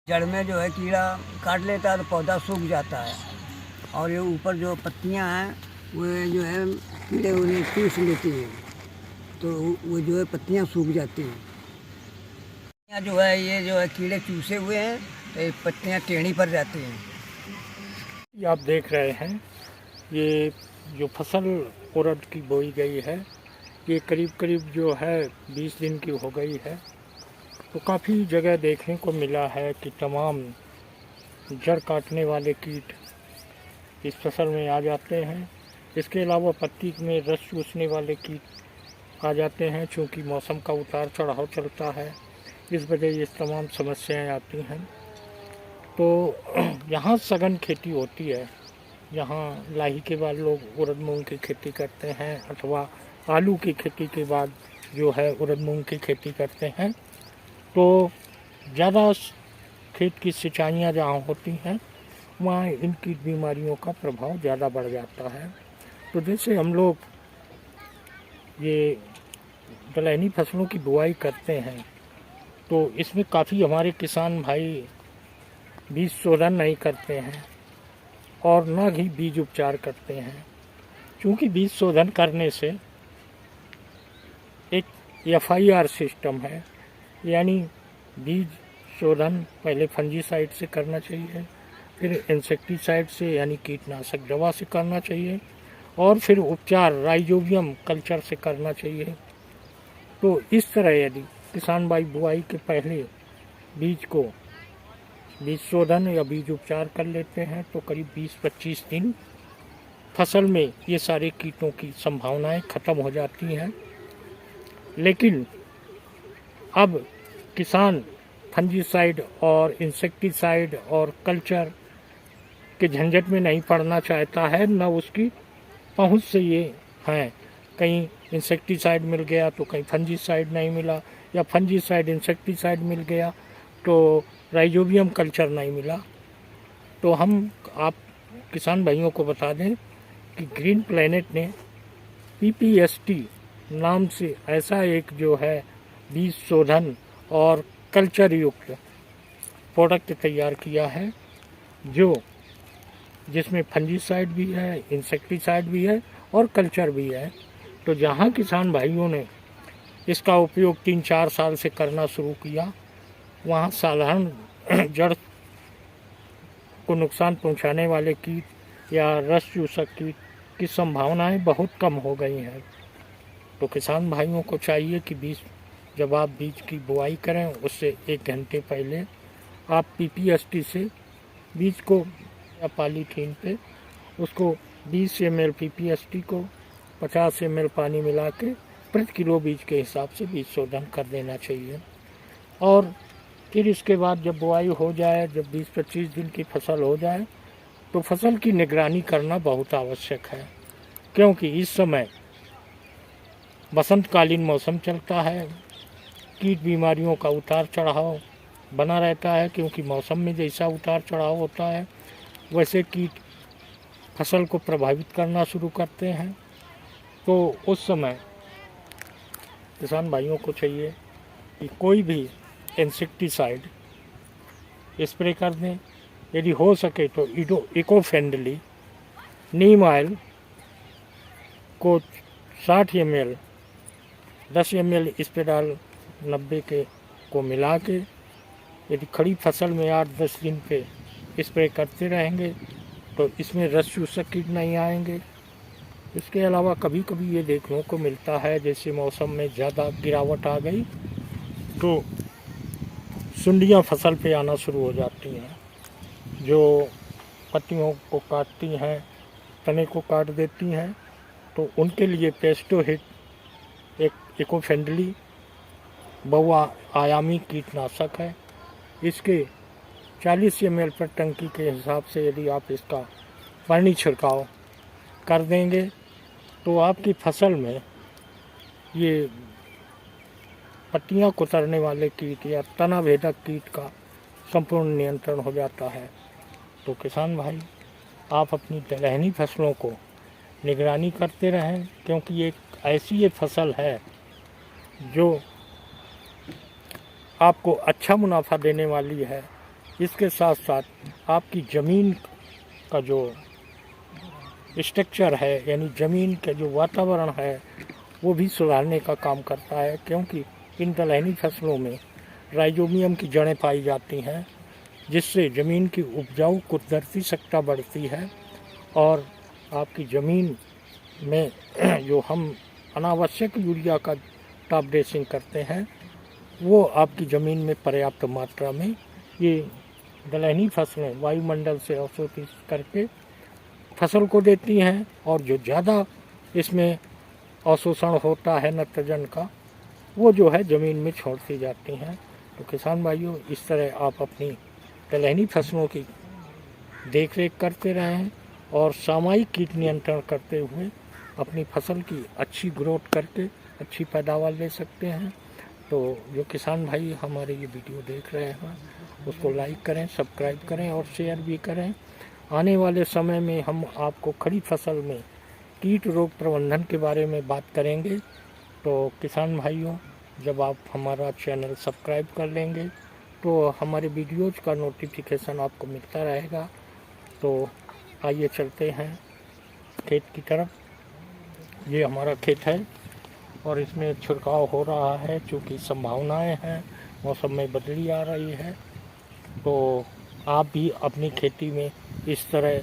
जड़ में जो है कीड़ा काट लेता है तो पौधा सूख जाता है और ये ऊपर जो पत्तियां हैं वो जो है कीड़े उन्हें चूस लेती हैं, तो वो जो है पत्तियां सूख जाती हैं। पत्तियां जो है ये जो है कीड़े चूसे हुए हैं तो ये पत्तियां टेढ़ी पड़ जाती हैं। ये आप देख रहे हैं, ये जो फसल उड़द की बोई गई है ये करीब करीब जो है 20 दिन की हो गई है। तो काफ़ी जगह देखने को मिला है कि तमाम जड़ काटने वाले कीट इस फसल में आ जाते हैं। इसके अलावा पत्ती में रस चूसने वाले कीट आ जाते हैं। चूँकि मौसम का उतार चढ़ाव चलता है, इस वजह ये तमाम समस्याएं आती हैं। तो यहाँ सघन खेती होती है, यहाँ लाही के बाद लोग उड़द मूंग की खेती करते हैं अथवा आलू की खेती के बाद जो है उड़द मूंग की खेती करते हैं। तो ज़्यादा खेत की सिंचाइयाँ जहाँ होती हैं वहाँ इनकी बीमारियों का प्रभाव ज़्यादा बढ़ जाता है। तो जैसे हम लोग ये दलहनी फसलों की बुआई करते हैं तो इसमें काफ़ी हमारे किसान भाई बीज शोधन नहीं करते हैं और न ही बीज उपचार करते हैं। क्योंकि बीज शोधन करने से एक FIR सिस्टम है, यानी बीज शोधन पहले फंजीसाइड से करना चाहिए, फिर इंसेक्टिसाइड से यानी कीटनाशक दवा से करना चाहिए और फिर उपचार राइजोबियम कल्चर से करना चाहिए। तो इस तरह यदि किसान भाई बुआई के पहले बीज शोधन या बीज उपचार कर लेते हैं तो करीब 20-25 दिन फसल में ये सारे कीटों की संभावनाएं खत्म हो जाती हैं। लेकिन अब किसान फंजीसाइड और इंसेक्टिसाइड और कल्चर के झंझट में नहीं पड़ना चाहता है, न उसकी पहुंच से ये हैं। कहीं इंसेक्टिसाइड मिल गया तो कहीं फंजीसाइड नहीं मिला, या फंजीसाइड इंसेक्टिसाइड मिल गया तो राइजोबियम कल्चर नहीं मिला। तो हम आप किसान भाइयों को बता दें कि ग्रीन प्लैनेट ने PPST नाम से ऐसा एक जो है बीज शोधन और कल्चर युक्त प्रोडक्ट तैयार किया है, जिसमें फंजीसाइड भी है, इंसेक्टिसाइड भी है और कल्चर भी है। तो जहाँ किसान भाइयों ने इसका उपयोग 3-4 साल से करना शुरू किया, वहाँ साधारण जड़ को नुकसान पहुँचाने वाले कीट या रस चूसक कीट की संभावनाएं बहुत कम हो गई हैं। तो किसान भाइयों को चाहिए कि जब आप बीज की बुआई करें उससे 1 घंटे पहले आप PPST से बीज को या पॉलीथीन पे उसको 20 ml PPST को 50 ml पानी मिला के प्रति किलो बीज के हिसाब से बीज शोधन कर देना चाहिए। और फिर इसके बाद जब बुआई हो जाए, जब 20-25 दिन की फसल हो जाए तो फसल की निगरानी करना बहुत आवश्यक है। क्योंकि इस समय बसंतकालीन मौसम चलता है, कीट बीमारियों का उतार चढ़ाव बना रहता है। क्योंकि मौसम में जैसा उतार चढ़ाव होता है वैसे कीट फसल को प्रभावित करना शुरू करते हैं। तो उस समय किसान भाइयों को चाहिए कि कोई भी इंसेक्टिसाइड स्प्रे कर दें। यदि हो सके तो इको फ्रेंडली नीम ऑयल को 60 ml 10 ml इस पे डाल 90 के को मिला के यदि खड़ी फसल में 8-10 दिन पे स्प्रे करते रहेंगे तो इसमें रस चूसक कीट नहीं आएंगे। इसके अलावा कभी कभी ये देखने को मिलता है जैसे मौसम में ज़्यादा गिरावट आ गई तो सुंडियाँ फसल पे आना शुरू हो जाती हैं, जो पत्तियों को काटती हैं, तने को काट देती हैं। तो उनके लिए पेस्टोहिट एक इको फ्रेंडली बहुआयामी कीटनाशक है। इसके 40 ml पर टंकी के हिसाब से यदि आप इसका पानी छिड़काव कर देंगे तो आपकी फसल में ये पत्तियां कुतरने वाले कीट या तना भेदक कीट का संपूर्ण नियंत्रण हो जाता है। तो किसान भाई आप अपनी दलहनी फसलों को निगरानी करते रहें, क्योंकि ये ऐसी फसल है जो आपको अच्छा मुनाफा देने वाली है इसके साथ साथ आपकी ज़मीन का जो स्ट्रक्चर है, यानी ज़मीन का जो वातावरण है, वो भी सुधारने का काम करता है, क्योंकि इन दलहनी फसलों में राइजोबियम की जड़ें पाई जाती हैं, जिससे ज़मीन की उपजाऊ कुदरती सत्ता बढ़ती है और आपकी ज़मीन में जो हम अनावश्यक यूरिया का टॉप ड्रेसिंग करते हैं, वो आपकी ज़मीन में पर्याप्त मात्रा में ये दलहनी फसलें वायुमंडल से अवशोषित करके फसल को देती हैं, और जो ज़्यादा इसमें अवशोषण होता है नाइट्रोजन का, वो जो है ज़मीन में छोड़ती जाती हैं। तो किसान भाइयों, इस तरह आप अपनी दलहनी फसलों की देख रेख करते रहें और सामयिक कीट नियंत्रण करते हुए अपनी फसल की अच्छी ग्रोथ करके अच्छी पैदावार ले सकते हैं। तो जो किसान भाई हमारे ये वीडियो देख रहे हैं, उसको लाइक करें, सब्सक्राइब करें और शेयर भी करें। आने वाले समय में हम आपको खड़ी फसल में कीट रोग प्रबंधन के बारे में बात करेंगे। तो किसान भाइयों, जब आप हमारा चैनल सब्सक्राइब कर लेंगे तो हमारे वीडियोज़ का नोटिफिकेशन आपको मिलता रहेगा। तो आइए चलते हैं खेत की तरफ। ये हमारा खेत है और इसमें छिड़काव हो रहा है, चूँकि संभावनाएं हैं, मौसम में बदली आ रही है। तो आप भी अपनी खेती में इस तरह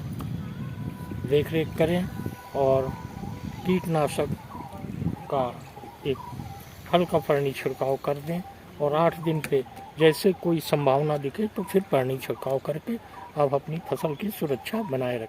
देख रेख करें और कीटनाशक का एक हल्का पानी छिड़काव कर दें, और 8 दिन पे जैसे कोई संभावना दिखे तो फिर पानी छिड़काव करके आप अपनी फसल की सुरक्षा बनाए रखें।